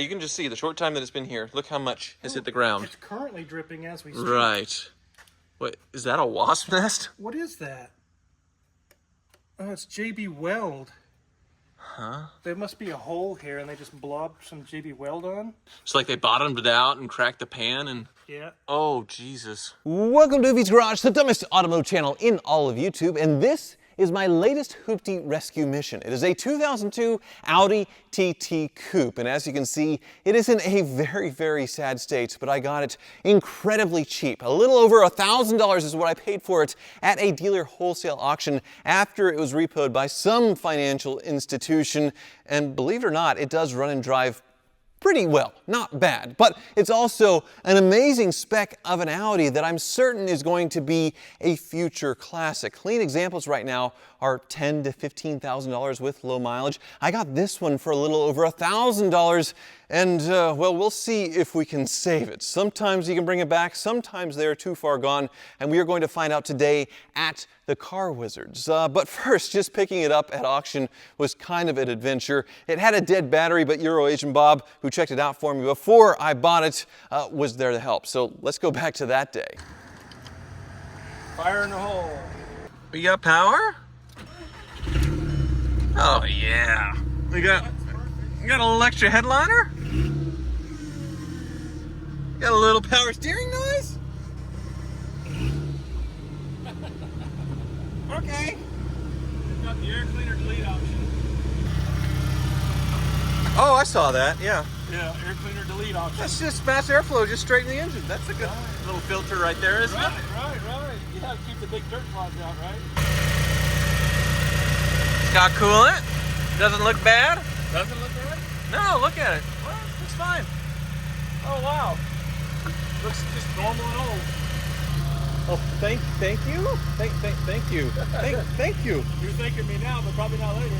You can just see the short time that it's been here. Look how much has hit the ground. It's currently dripping as we speak. Right. What, is that a wasp nest? What is that? Oh, it's JB Weld. Huh? There must be a hole here and they just blobbed some JB Weld on. It's like they bottomed it out and cracked the pan and... Yeah. Oh, Jesus. Welcome to Hooptie's Garage, the dumbest automotive channel in all of YouTube, and this is my latest Hooptie rescue mission. It is a 2002 Audi TT Coupe, and as you can see, it is in a very, very sad state, but I got it incredibly cheap. A little over $1,000 is what I paid for it at a dealer wholesale auction after it was repoed by some financial institution, and believe it or not, it does run and drive pretty well, not bad, but it's also an amazing spec of an Audi that I'm certain is going to be a future classic. Clean examples right now are $10,000 to $15,000 with low mileage. I got this one for a little over $1,000, and well, we'll see if we can save it. Sometimes you can bring it back, sometimes they're too far gone, and we are going to find out today at the Car Wizards. But first, just picking it up at auction was kind of an adventure. It had a dead battery, but Euro Agent Bob, who checked it out for me before I bought it, was there to help. So let's go back to that day. Fire in the hole. We got power? Oh, yeah. We got a little extra headliner? Got a little power steering noise? Okay. It's got the air cleaner delete option. Oh, I saw that, yeah. Yeah, air cleaner delete option. That's just mass airflow, just straight in the engine. That's a good little filter right there, isn't it? Right. You have to keep the big dirt clouds out, right? It's got coolant. Doesn't look bad. Doesn't look bad? No, look at it. Well, looks fine. Oh, wow. Looks just normal and old. Oh, thank you. Thank you. Thank you. You're thanking me now, but probably not later.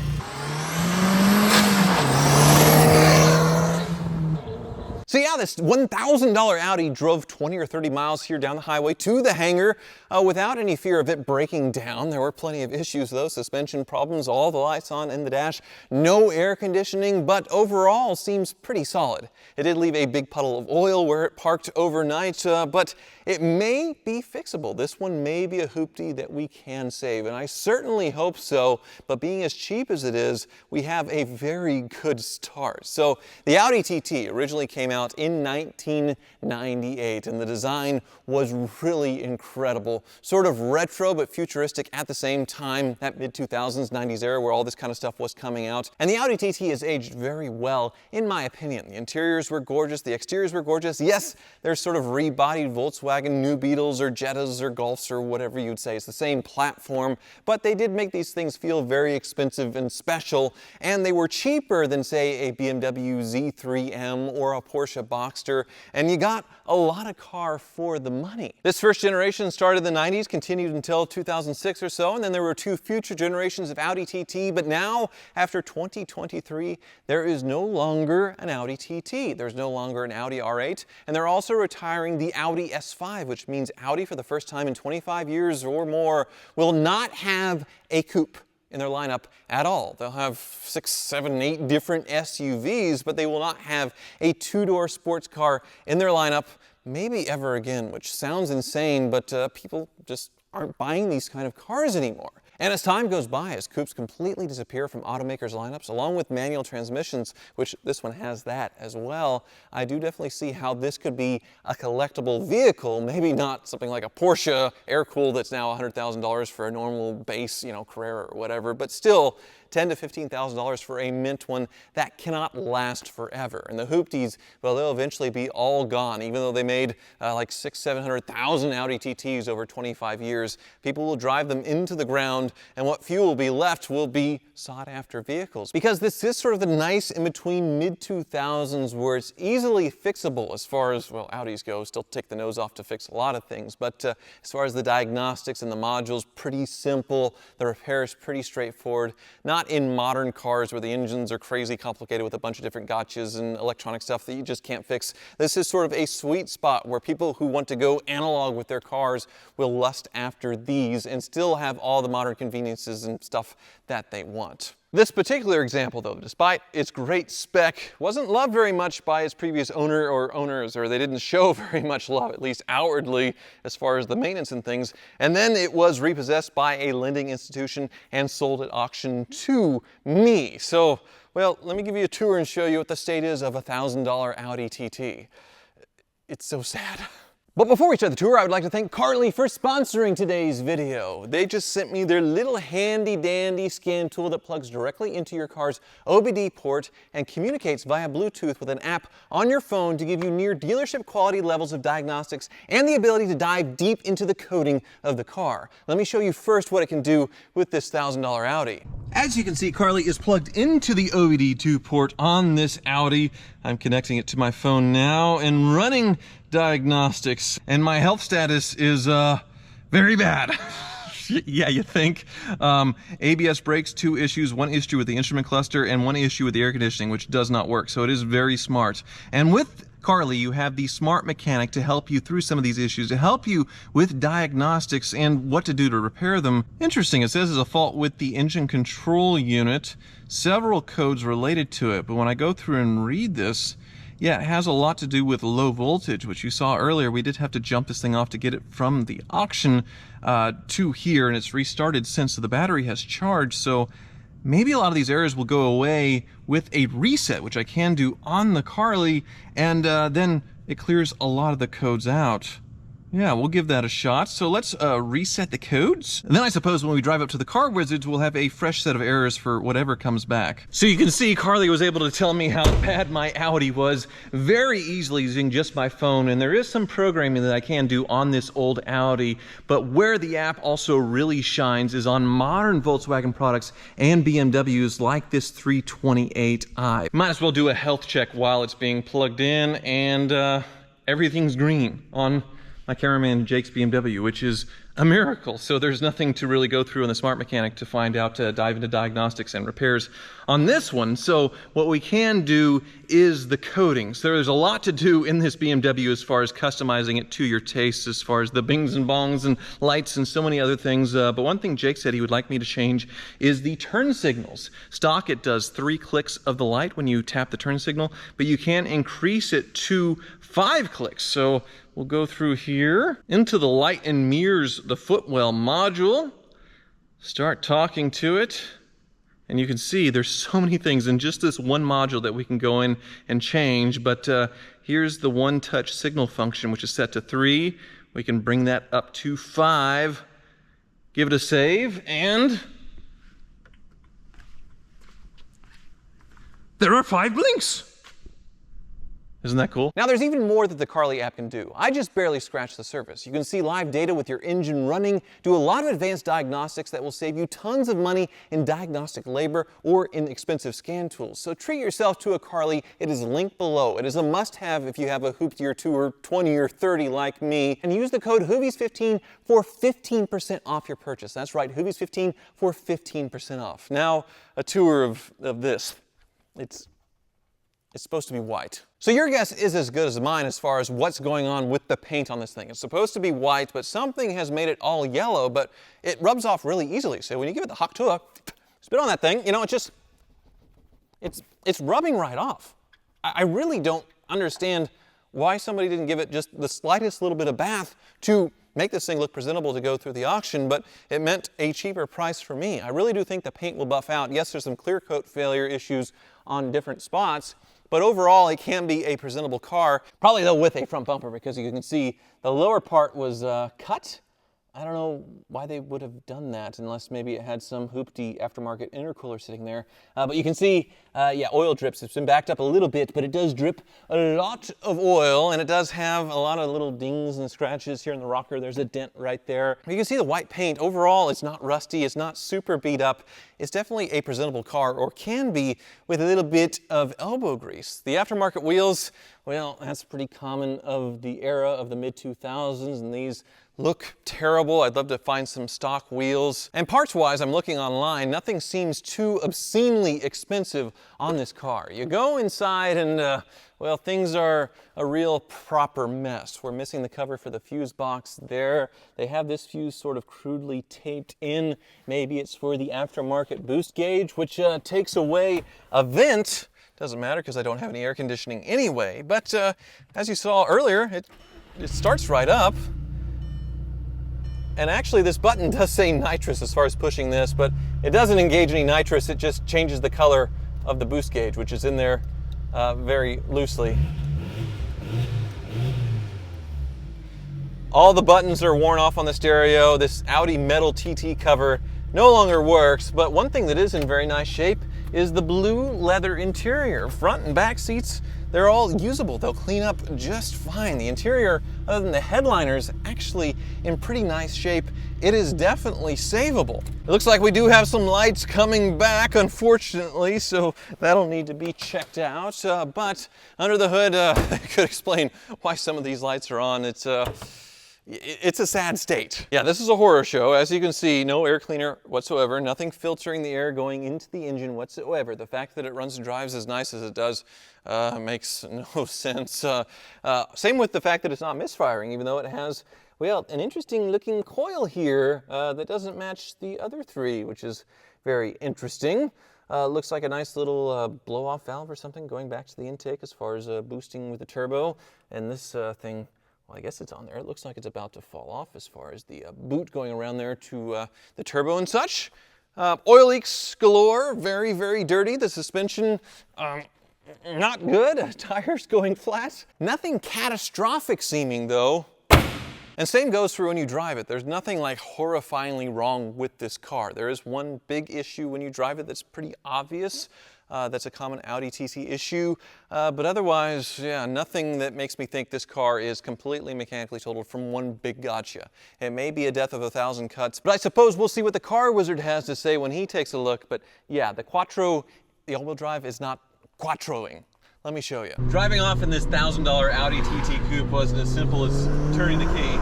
So yeah, this $1,000 Audi drove 20 or 30 miles here down the highway to the hangar without any fear of it breaking down. There were plenty of issues though, suspension problems, all the lights on in the dash, no air conditioning, but overall seems pretty solid. It did leave a big puddle of oil where it parked overnight, but it may be fixable. This one may be a Hooptie that we can save, and I certainly hope so, but being as cheap as it is, we have a very good start. So the Audi TT originally came out in 1998, and the design was really incredible. Sort of retro but futuristic at the same time, that mid-2000s, 90s era where all this kind of stuff was coming out. And the Audi TT has aged very well, in my opinion. The interiors were gorgeous, the exteriors were gorgeous. Yes, there's sort of rebodied Volkswagen New Beetles or Jettas or Golfs or whatever you'd say. It's the same platform, but they did make these things feel very expensive and special, and they were cheaper than, say, a BMW Z3M or a Porsche Boxster, and you got a lot of car for the money. This first generation started in the 90s, continued until 2006 or so, and then there were two future generations of Audi TT, but now, after 2023, there is no longer an Audi TT. There's no longer an Audi R8, and they're also retiring the Audi S5, which means Audi, for the first time in 25 years or more, will not have a coupe in their lineup at all. They'll have 6, 7, 8 different SUVs, but they will not have a two-door sports car in their lineup, maybe ever again, which sounds insane, but people just aren't buying these kind of cars anymore. And as time goes by, as coupes completely disappear from automakers' lineups, along with manual transmissions, which this one has that as well, I do definitely see how this could be a collectible vehicle, maybe not something like a Porsche air-cooled that's now $100,000 for a normal base, Carrera or whatever, but still $10,000 to $15,000 for a mint one that cannot last forever. And the Hoopties, well, they'll eventually be all gone, even though they made like 600,000 to 700,000 Audi TTs over 25 years. People will drive them into the ground, and what few will be left will be sought-after vehicles. Because this is sort of the nice in-between mid-2000s where it's easily fixable as far as, well, Audis go. Still take the nose off to fix a lot of things, but as far as the diagnostics and the modules, pretty simple. The repair is pretty straightforward. Not in modern cars where the engines are crazy complicated with a bunch of different gotchas and electronic stuff that you just can't fix. This is sort of a sweet spot where people who want to go analog with their cars will lust after these and still have all the modern conveniences and stuff that they want. This particular example, though, despite its great spec, wasn't loved very much by its previous owner or owners, or they didn't show very much love, at least outwardly, as far as the maintenance and things. And then it was repossessed by a lending institution and sold at auction to me. So, well, let me give you a tour and show you what the state is of a $1,000 Audi TT. It's so sad. But before we start the tour, I would like to thank Carly for sponsoring today's video. They just sent me their little handy dandy scan tool that plugs directly into your car's OBD port and communicates via Bluetooth with an app on your phone to give you near dealership quality levels of diagnostics and the ability to dive deep into the coding of the car. Let me show you first what it can do with this $1,000 Audi. As you can see, Carly is plugged into the OBD2 port on this Audi. I'm connecting it to my phone now and running diagnostics, and my health status is very bad. Yeah, you think. ABS brakes, 2 issues, 1 issue with the instrument cluster and 1 issue with the air conditioning, which does not work, so it is very smart. And with Carly, you have the smart mechanic to help you through some of these issues, to help you with diagnostics and what to do to repair them. Interesting, it says there's a fault with the engine control unit, several codes related to it, but when I go through and read this, yeah, it has a lot to do with low voltage, which you saw earlier. We did have to jump this thing off to get it from the auction to here, and it's restarted since the battery has charged, so maybe a lot of these errors will go away with a reset, which I can do on the Carly, and then it clears a lot of the codes out. Yeah, we'll give that a shot. So let's reset the codes. And then I suppose when we drive up to the Car Wizards, we'll have a fresh set of errors for whatever comes back. So you can see Carly was able to tell me how bad my Audi was very easily using just my phone. And there is some programming that I can do on this old Audi. But where the app also really shines is on modern Volkswagen products and BMWs like this 328i. Might as well do a health check while it's being plugged in, and everything's green on my cameraman Jake's BMW, which is a miracle. So there's nothing to really go through in the smart mechanic to find out, to dive into diagnostics and repairs on this one. So what we can do is the coding. So there's a lot to do in this BMW as far as customizing it to your tastes, as far as the bings and bongs and lights and so many other things. But one thing Jake said he would like me to change is the turn signals. Stock, it does 3 clicks of the light when you tap the turn signal, but you can increase it to 5 clicks. So we'll go through here into the light and mirrors, the footwell module, start talking to it, and you can see there's so many things in just this one module that we can go in and change. But here's the one-touch signal function, which is set to 3. We can bring that up to 5, give it a save, and there are 5 blinks. Isn't that cool? Now there's even more that the Carly app can do. I just barely scratched the surface. You can see live data with your engine running, do a lot of advanced diagnostics that will save you tons of money in diagnostic labor or in expensive scan tools. So treat yourself to a Carly. It is linked below. It is a must-have if you have a Hooptie or 2 or 20 or 30 like me. And use the code Hoovies15 for 15% off your purchase. That's right, Hoovies15 for 15% off. Now, a tour of this. It's supposed to be white. So your guess is as good as mine as far as what's going on with the paint on this thing. It's supposed to be white, but something has made it all yellow, but it rubs off really easily. So when you give it the hot tour, spit on that thing, you know, it's rubbing right off. I really don't understand why somebody didn't give it just the slightest little bit of bath to make this thing look presentable to go through the auction, but it meant a cheaper price for me. I really do think the paint will buff out. Yes, there's some clear coat failure issues on different spots, but overall it can be a presentable car. Probably though with a front bumper, because you can see the lower part was cut. I don't know why they would have done that unless maybe it had some Hooptie aftermarket intercooler sitting there. But you can see, yeah, oil drips. It's been backed up a little bit, but it does drip a lot of oil, and it does have a lot of little dings and scratches here in the rocker. There's a dent right there. You can see the white paint. Overall, it's not rusty. It's not super beat up. It's definitely a presentable car, or can be, with a little bit of elbow grease. The aftermarket wheels, well, that's pretty common of the era of the mid-2000s, and these look terrible. I'd love to find some stock wheels. And parts-wise, I'm looking online. Nothing seems too obscenely expensive on this car. You go inside and, well, things are a real proper mess. We're missing the cover for the fuse box there. They have this fuse sort of crudely taped in. Maybe it's for the aftermarket boost gauge, which takes away a vent. Doesn't matter because I don't have any air conditioning anyway. But as you saw earlier, it starts right up. And actually this button does say nitrous as far as pushing this, but it doesn't engage any nitrous. It just changes the color of the boost gauge, which is in there very loosely. All the buttons are worn off on the stereo. This Audi metal TT cover no longer works, but one thing that is in very nice shape is the blue leather interior. Front and back seats, they're all usable. They'll clean up just fine. The interior, other than the headliner, is actually in pretty nice shape. It is definitely savable. It looks like we do have some lights coming back, unfortunately, so that'll need to be checked out. But under the hood, I could explain why some of these lights are on. It's a sad state. Yeah, this is a horror show. As you can see, no air cleaner whatsoever, nothing filtering the air going into the engine whatsoever. The fact that it runs and drives as nice as it does makes no sense. Same with the fact that it's not misfiring, even though it has, well, an interesting looking coil here that doesn't match the other three, which is very interesting. Looks like a nice little blow-off valve or something going back to the intake as far as boosting with the turbo. And this thing, well, I guess it's on there. It looks like it's about to fall off as far as the boot going around there to the turbo and such. Oil leaks galore, very, very dirty. The suspension, not good. Tires going flat. Nothing catastrophic seeming though. And same goes for when you drive it. There's nothing like horrifyingly wrong with this car. There is one big issue when you drive it that's pretty obvious. That's a common Audi TT issue, but otherwise, yeah, nothing that makes me think this car is completely mechanically totaled from one big gotcha. It may be a death of 1,000 cuts, but I suppose we'll see what the car wizard has to say when he takes a look. But yeah, the Quattro, the all-wheel drive is not quattroing. Let me show you. Driving off in this $1,000 Audi TT coupe wasn't as simple as turning the key.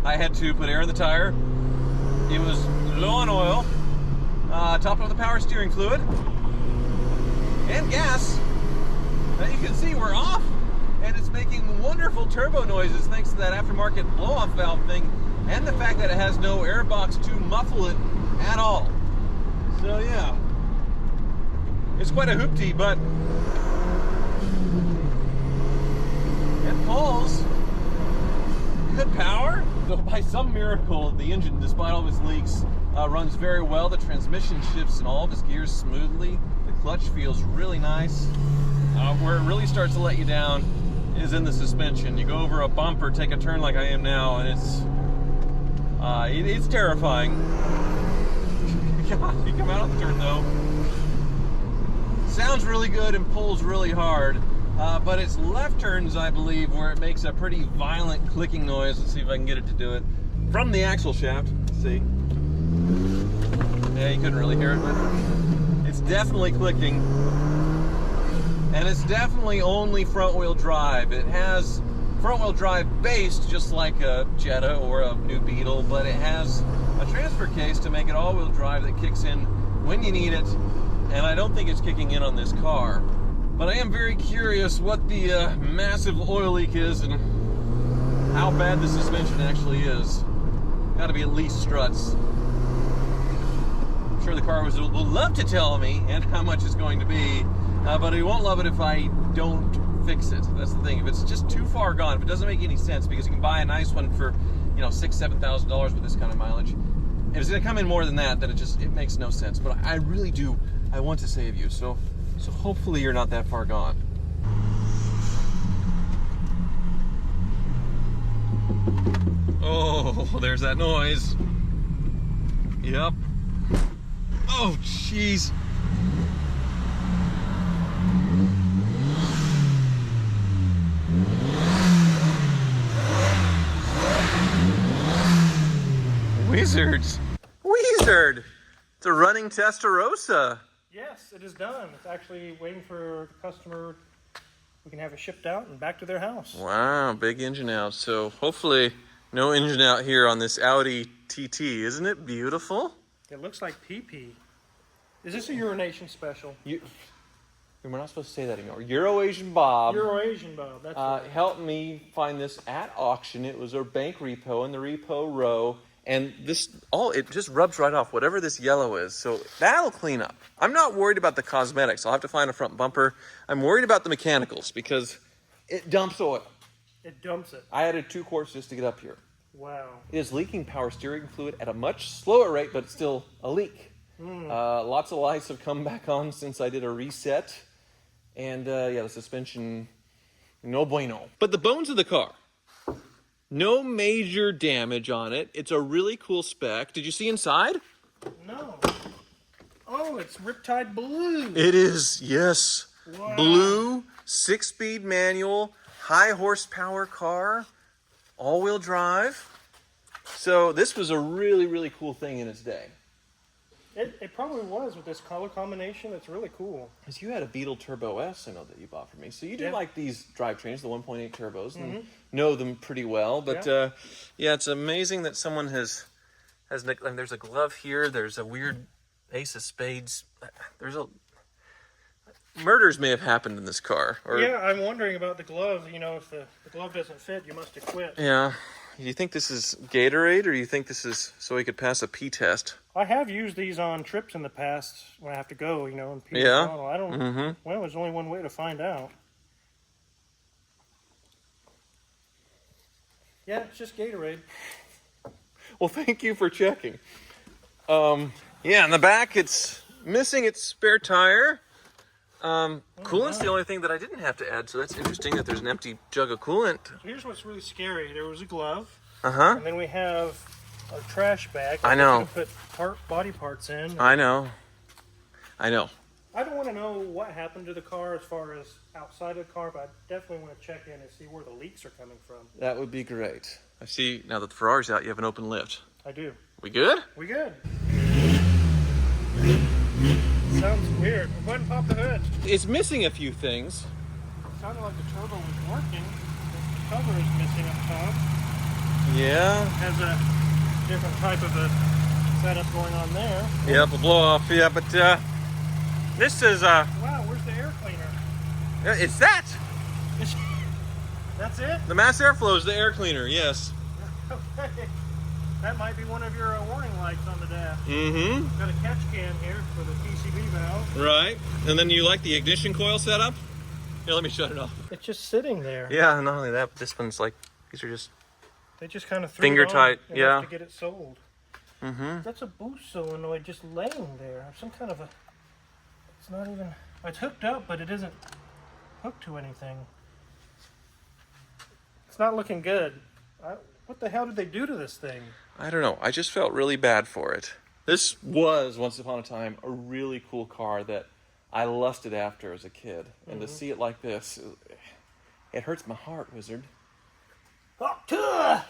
I had to put air in the tire. It was low on oil, topped off the power steering fluid, and gas. Now you can see we're off, and it's making wonderful turbo noises thanks to that aftermarket blow-off valve thing, and the fact that it has no air box to muffle it at all. So yeah, it's quite a hooptie, but it pulls good power. So by some miracle, the engine, despite all of its leaks, runs very well. The transmission shifts in all of its gears smoothly. The clutch feels really nice. Where it really starts to let you down is in the suspension. You go over a bump or take a turn like I am now, and it's terrifying. God, you come out of the turn though. Sounds really good and pulls really hard, but it's left turns, I believe, where it makes a pretty violent clicking noise. Let's see if I can get it to do it from the axle shaft. Let's see. Yeah, you couldn't really hear it, but it's definitely clicking. And it's definitely only front-wheel drive. It has front-wheel drive based, just like a Jetta or a new Beetle, but it has a transfer case to make it all-wheel drive that kicks in when you need it. And I don't think it's kicking in on this car. But I am very curious what the massive oil leak is and how bad the suspension actually is. Got to be at least struts. I'm sure the car wizard will love to tell me and how much it's going to be, but he won't love it if I don't fix it. That's the thing. If it's just too far gone, if it doesn't make any sense, because you can buy a nice one for, you know, $6,000, $7,000 with this kind of mileage. If it's going to come in more than that, then it makes no sense. But I really do. I want to save you, so hopefully you're not that far gone. Oh, there's that noise. Yep. Oh, jeez. Wizards. Wizard! It's a running Testarossa. Yes, it is done. It's actually waiting for the customer. We can have it shipped out and back to their house. Wow, big engine out. So hopefully No engine out here on this Audi TT. Isn't it beautiful? It looks like pee-pee. Is this a urination special? We're not supposed to say that anymore. Euro-Asian Bob. Euro-Asian Bob, that's right. Helped me find this at auction. It was a bank repo in the repo row. And it just rubs right off, whatever this yellow is. So that'll clean up. I'm not worried about the cosmetics. I'll have to find a front bumper. I'm worried about the mechanicals because it dumps oil. It dumps it. I added 2 quarts just to get up here. Wow. It is leaking power steering fluid at a much slower rate, but it's still a leak. Lots of lights have come back on since I did a reset. And yeah, the suspension, no bueno. But the bones of the car, no major damage on it. It's a really cool spec. Did you see inside? No. Oh, it's Riptide Blue. It is, yes. Wow. Blue, 6-speed manual, high horsepower car, all-wheel drive. So this was a really, really cool thing in its day. It probably was with this color combination. It's really cool. Because you had a Beetle Turbo S, I know that you bought for me. So you do like these drivetrains, the 1.8 turbos, and know them pretty well. But yeah, it's amazing that someone has and there's a glove here. There's a weird ace of spades. Murders may have happened in this car. Or, yeah, I'm wondering about the glove. You know, if the glove doesn't fit, you must have quit. Yeah. Do you think this is Gatorade, or do you think this is so he could pass a pee test? I have used these on trips in the past when I have to go, you know, and pee. Yeah. I don't. Well, there's only one way to find out. Yeah, it's just Gatorade. Well, thank you for checking. Yeah, in the back, it's missing its spare tire. Coolant's the only thing that I didn't have to add, so that's interesting that there's an empty jug of coolant. So here's what's really scary. There was a glove. Uh-huh. And then we have a trash bag. I know. You can put body parts in. I know. I don't want to know what happened to the car as far as outside of the car, but I definitely want to check in and see where the leaks are coming from. That would be great. I see now that the Ferrari's out, you have an open lift. I do. We good? We good. Sounds weird. Go ahead and pop the hood. It's missing a few things. It sounded like the turbo was working. The cover is missing up top. Yeah. Has a different type of a setup going on there. Yep, a blow off. Yeah, but this is Wow, where's the air cleaner? it's that. That's it? The mass airflow is the air cleaner. Yes. Okay. That might be one of your warning lights on the dash. Mm-hmm. Got a catch can here for the PCB valve. Right. And then you like the ignition coil setup? Here, let me shut it off. It's just sitting there. Yeah, not only that, but this one's like, these are just They just kind of threw finger it on tight. enough Yeah. to get it sold. Mm-hmm. That's a boost solenoid just laying there. Some kind of a. It's not even. It's hooked up, but it isn't hooked to anything. It's not looking good. What the hell did they do to this thing? I don't know. I just felt really bad for it. This was, once upon a time, a really cool car that I lusted after as a kid. And to see it like this, it hurts my heart, Wizard. Up to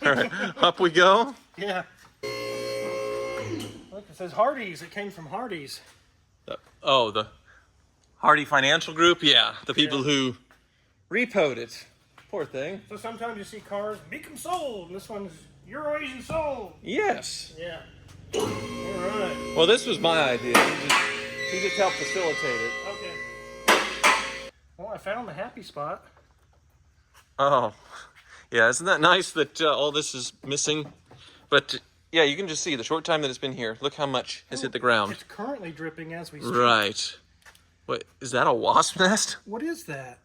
All right, up we go. Yeah. Look, it says Hardee's. It came from Hardee's. The Hardy Financial Group? Yeah, the people who repoed it. Poor thing. So sometimes you see cars, make them sold. And this one's Euro-Asian sold. Yes. Yeah. All right. Well, this was my idea. He just helped facilitate it. Okay. Well, I found the happy spot. Oh, yeah, isn't that nice that all this is missing? But, yeah, you can just see the short time that it's been here. Look how much has hit the ground. It's currently dripping as we speak. Right. What, is that a wasp nest? What is that?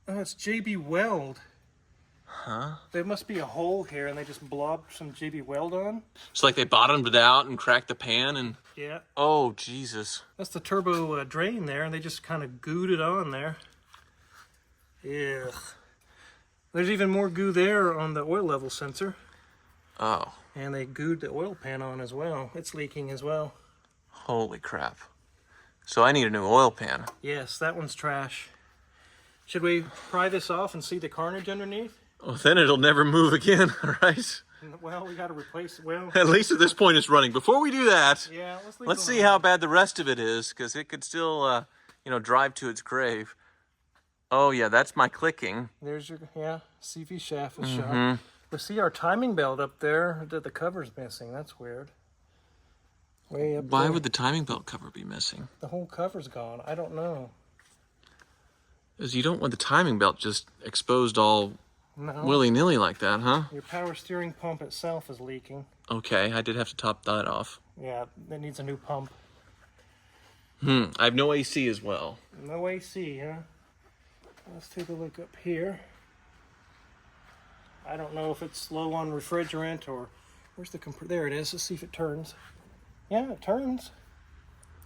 Oh, it's JB Weld. Huh? There must be a hole here and they just blobbed some JB Weld on. It's like they bottomed it out and cracked the pan and... Yeah. Oh, Jesus. That's the turbo drain there, and they just kind of gooed it on there. Ugh. There's even more goo there on the oil level sensor. Oh. And they gooed the oil pan on as well. It's leaking as well. Holy crap. So I need a new oil pan. Yes, that one's trash. Should we pry this off and see the carnage underneath? Well, then it'll never move again, right? Well, we got to replace it. Well, At least at this point it's running. Before we do that, yeah, let's see how bad the rest of it is, because it could still, drive to its grave. Oh yeah, that's my clicking. There's your, yeah, CV shaft is shot. But see our timing belt up there, the cover's missing. That's weird. Way up Why there. would the timing belt cover be missing? The whole cover's gone. I don't know. Because you don't want the timing belt just exposed all No. willy-nilly like that, huh? Your power steering pump itself is leaking. Okay, I did have to top that off. Yeah, it needs a new pump. I have no AC as well. No AC, huh? Let's take a look up here. I don't know if it's low on refrigerant or... Where's the compressor? There it is. Let's see if it turns. Yeah, it turns.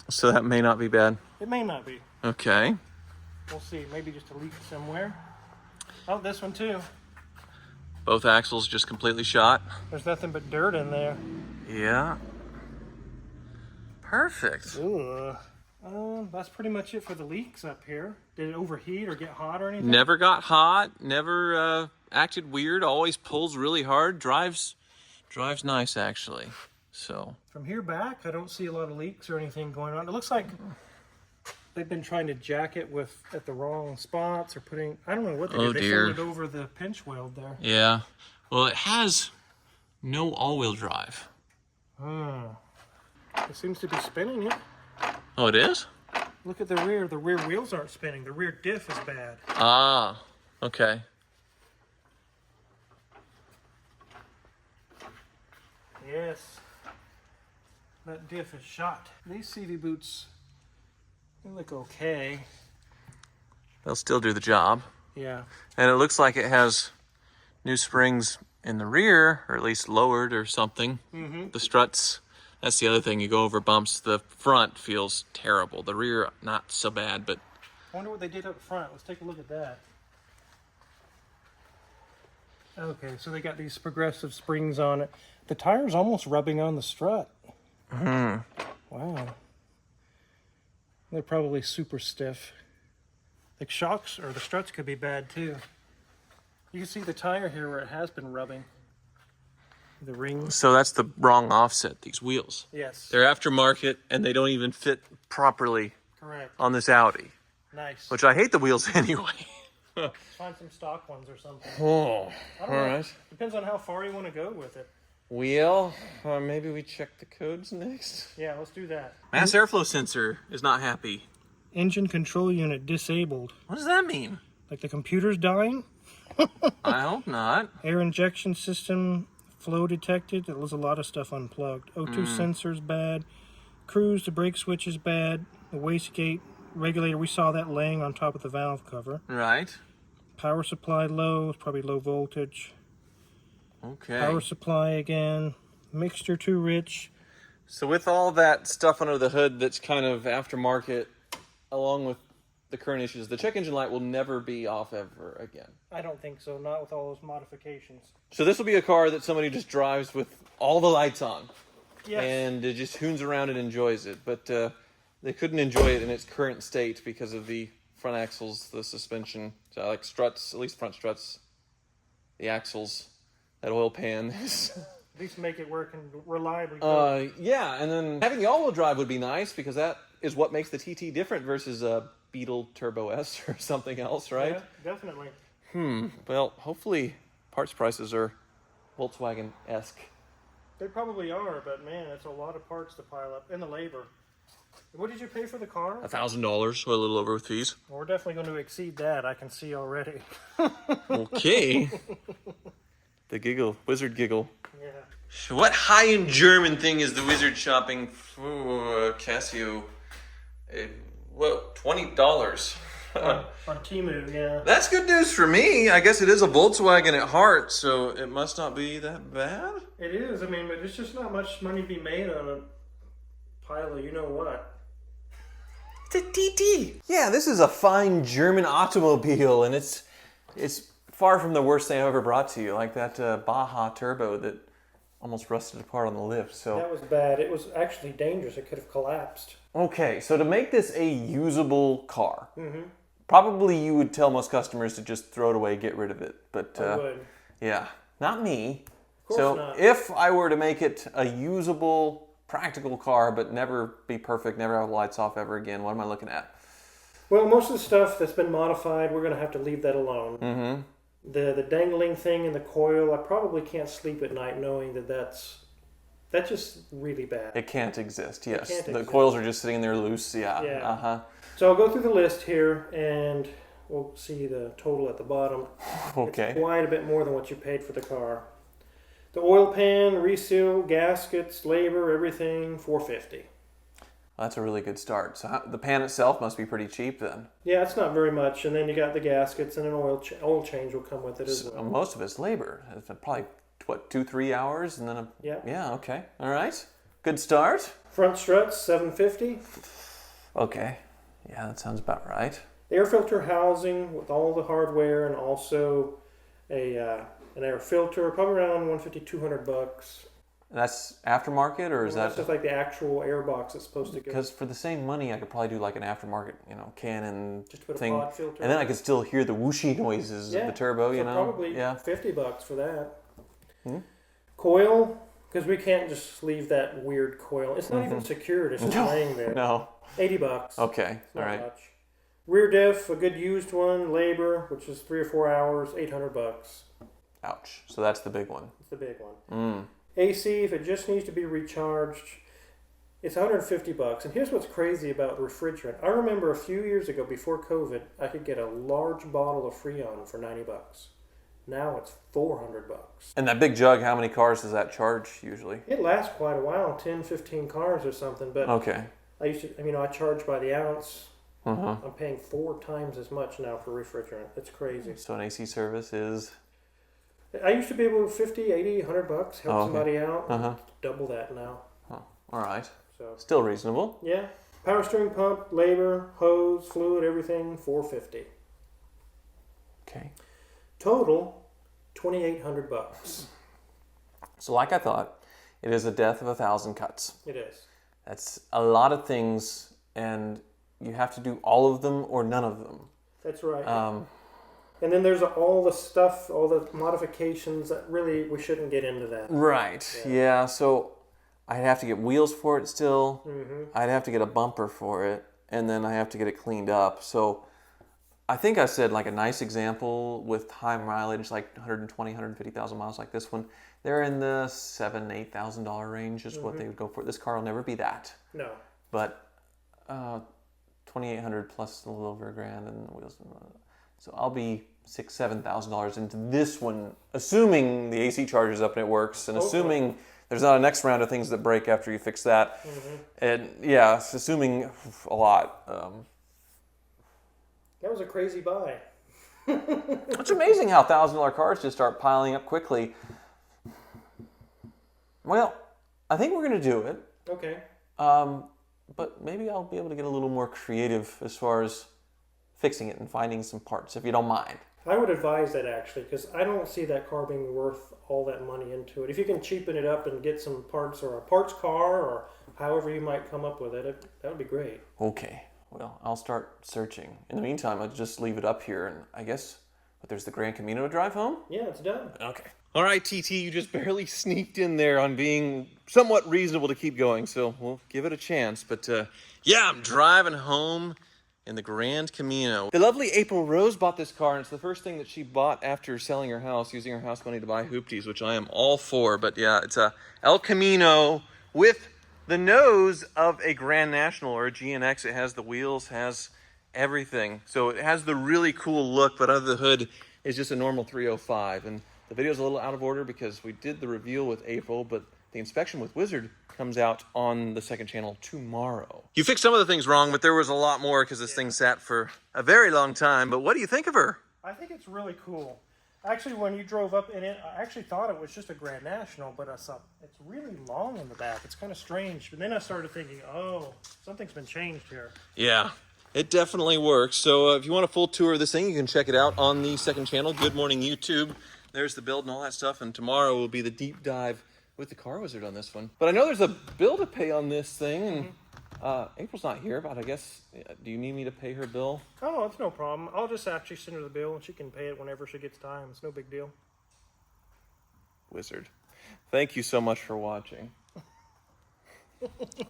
So that may not be bad. It may not be. Okay. We'll see. Maybe just a leak somewhere. Oh, this one too. Both axles just completely shot. There's nothing but dirt in there. Yeah. Perfect. Ugh. That's pretty much it for the leaks up here. Did it overheat or get hot or anything? Never got hot. Never acted weird. Always pulls really hard. Drives nice actually. So. From here back, I don't see a lot of leaks or anything going on. It looks like they've been trying to jack it at the wrong spots or putting, I don't know what they did. They folded over the pinch weld there. Yeah. Well, it has no all-wheel drive. It seems to be spinning it. Oh, it is? Look at the rear. The rear wheels aren't spinning. The rear diff is bad. Ah, okay. Yes. That diff is shot. These CV boots, they look okay. They'll still do the job. Yeah. And it looks like it has new springs in the rear, or at least lowered or something. The struts, that's the other thing. You go over bumps, the front feels terrible. The rear, not so bad, but... I wonder what they did up front. Let's take a look at that. Okay, so they got these progressive springs on it. The tire's almost rubbing on the strut. Wow. They're probably super stiff. The shocks or the struts could be bad too. You can see the tire here where it has been rubbing. The rings. So that's the wrong offset, these wheels. Yes. They're aftermarket, and they don't even fit properly Correct. on this Audi. Nice. Which I hate the wheels anyway. Let's find some stock ones or something. Oh, I don't know. Depends on how far you want to go with it. Wheel. Maybe we check the codes next. Yeah, let's do that. Mass airflow sensor is not happy. Engine control unit disabled. What does that mean? Like the computer's dying? I hope not. Air injection system flow detected. There was a lot of stuff unplugged. O2 sensors bad. Cruise, the brake switch is bad. The wastegate regulator, we saw that laying on top of the valve cover. Right. Power supply low, it's probably low voltage. Okay. Power supply again. Mixture too rich. So with all that stuff under the hood that's kind of aftermarket, along with the current issues, the check engine light will never be off ever again. I don't think so, not with all those modifications. So this will be a car that somebody just drives with all the lights on. Yes. And it just hoons around and enjoys it. But they couldn't enjoy it in its current state because of the front axles, the suspension, so like struts, at least front struts, the axles, that oil pan. At least make it work and reliably. Yeah, and then having the all-wheel drive would be nice because that is what makes the TT different versus a Beetle Turbo S or something else, right? Yeah, definitely. Well, hopefully parts prices are Volkswagen-esque. They probably are, but man, it's a lot of parts to pile up. And the labor. What did you pay for the car? $1,000, or a little over with fees. Well, we're definitely going to exceed that, I can see already. Okay. The giggle, wizard giggle. Yeah. So what high-end German thing is the wizard shopping for Casio? Well, $20. On Temu, yeah. That's good news for me. I guess it is a Volkswagen at heart, so it must not be that bad. It is. I mean, but there's just not much money to be made on a pile of you-know-what. It's a TT. Yeah, this is a fine German automobile, and it's far from the worst thing I've ever brought to you, like that Baja Turbo that almost rusted apart on the lift. So That was bad. It was actually dangerous. It could have collapsed. okay, so to make this a usable car, probably you would tell most customers to just throw it away, get rid of it. But I would. yeah, not me. Of course So not. if I were to make it a usable, practical car, but never be perfect, never have lights off ever again, what am I looking at? Well, most of the stuff that's been modified, we're going to have to leave that alone. Mm-hmm. The dangling thing in the coil, I probably can't sleep at night knowing that that's just really bad. It can't exist, yes. Can't The exist. coils are just sitting there loose, yeah. Yeah. Uh-huh. So I'll go through the list here, and we'll see the total at the bottom. Okay. It's quite a bit more than what you paid for the car. The oil pan, reseal, gaskets, labor, everything, $450. Well, that's a really good start. So the pan itself must be pretty cheap then. Yeah, it's not very much, and then you got the gaskets, and an oil change will come with it as well. Most of it's labor. It's probably, what, 2-3 hours? And then yeah, okay. All right. Good start. Front struts, $750. Okay. Yeah, that sounds about right. Air filter housing with all the hardware, and also an air filter, probably around $150-200. That's aftermarket, or is That's that just like the actual air box that's supposed to go. because for the same money I could probably do like an aftermarket, Canon Just put a thing, pod filter and then on I could still hear the whooshy noises of the turbo. So know, probably $50 for that. Coil, because we can't just leave that weird coil. It's not even secured. It's just laying there. No. $80. Okay. Not All right. much. Rear diff, a good used one. Labor, which is 3 or 4 hours, $800. Ouch. So that's the big one. It's the big one. AC, if it just needs to be recharged, it's $150. And here's what's crazy about refrigerant. I remember a few years ago, before COVID, I could get a large bottle of Freon for $90. Now it's $400. And that big jug, how many cars does that charge usually? It lasts quite a while, 10, 15 cars or something. But Okay. I charge by the ounce. Uh-huh. I'm paying 4 times as much now for refrigerant. It's crazy. So an AC service is I used to be able to $50, $80, $100, help somebody out. Uh-huh. Double that now. all right. So Still reasonable. yeah, power steering pump, labor, hose, fluid, everything, $450. Okay. Total, $2,800. So like I thought, it is a death of 1,000 cuts. It is. That's a lot of things, and you have to do all of them or none of them. That's right. And then there's all the stuff, all the modifications that really we shouldn't get into that. Right. Yeah. So I'd have to get wheels for it still. Mm-hmm. I'd have to get a bumper for it, and then I have to get it cleaned up. So I think I said like a nice example with high mileage, like 120, 150,000 miles like this one. They're in the $7,000, $8,000 range is what they would go for. This car will never be that. No. But $2,800 plus a little over $1,000 and the wheels. So I'll be $6,000, $7,000 into this one, assuming the AC charges up and it works, and assuming there's not a next round of things that break after you fix that. And yeah, it's assuming a lot. That was a crazy buy. It's amazing how $1,000 cars just start piling up quickly. Well, I think we're going to do it. Okay. But maybe I'll be able to get a little more creative as far as fixing it and finding some parts, if you don't mind. I would advise that actually, because I don't see that car being worth all that money into it. If you can cheapen it up and get some parts, or a parts car, or however you might come up with it, that would be great. Okay, well, I'll start searching. In the meantime, I'll just leave it up here, and I guess, but there's the Grand Camino to drive home? Yeah, it's done. Okay. All right, TT, you just barely sneaked in there on being somewhat reasonable to keep going, so we'll give it a chance. But yeah, I'm driving home in the Grand Camino. The lovely April Rose bought this car, and it's the first thing that she bought after selling her house, using her house money to buy Hoopties, which I am all for. But yeah, it's a El Camino with the nose of a Grand National or a GNX. It has the wheels, has everything. So it has the really cool look, but under the hood is just a normal 305. And the video's a little out of order because we did the reveal with April, but the inspection with Wizard comes out on the second channel tomorrow. You fixed some of the things wrong, but there was a lot more because this thing sat for a very long time. But what do you think of her? I think it's really cool. Actually, when you drove up in it, I actually thought it was just a Grand National, but I saw it's really long in the back. It's kind of strange. But then I started thinking, oh, something's been changed here. Yeah, it definitely works. So if you want a full tour of this thing, you can check it out on the second channel. Good Morning YouTube. There's the build and all that stuff. And tomorrow will be the deep dive with the Car Wizard on this one. But I know there's a bill to pay on this thing. And April's not here, but I guess, do you need me to pay her bill? Oh, it's no problem. I'll just actually send her the bill, and she can pay it whenever she gets time. It's no big deal. Wizard. Thank you so much for watching.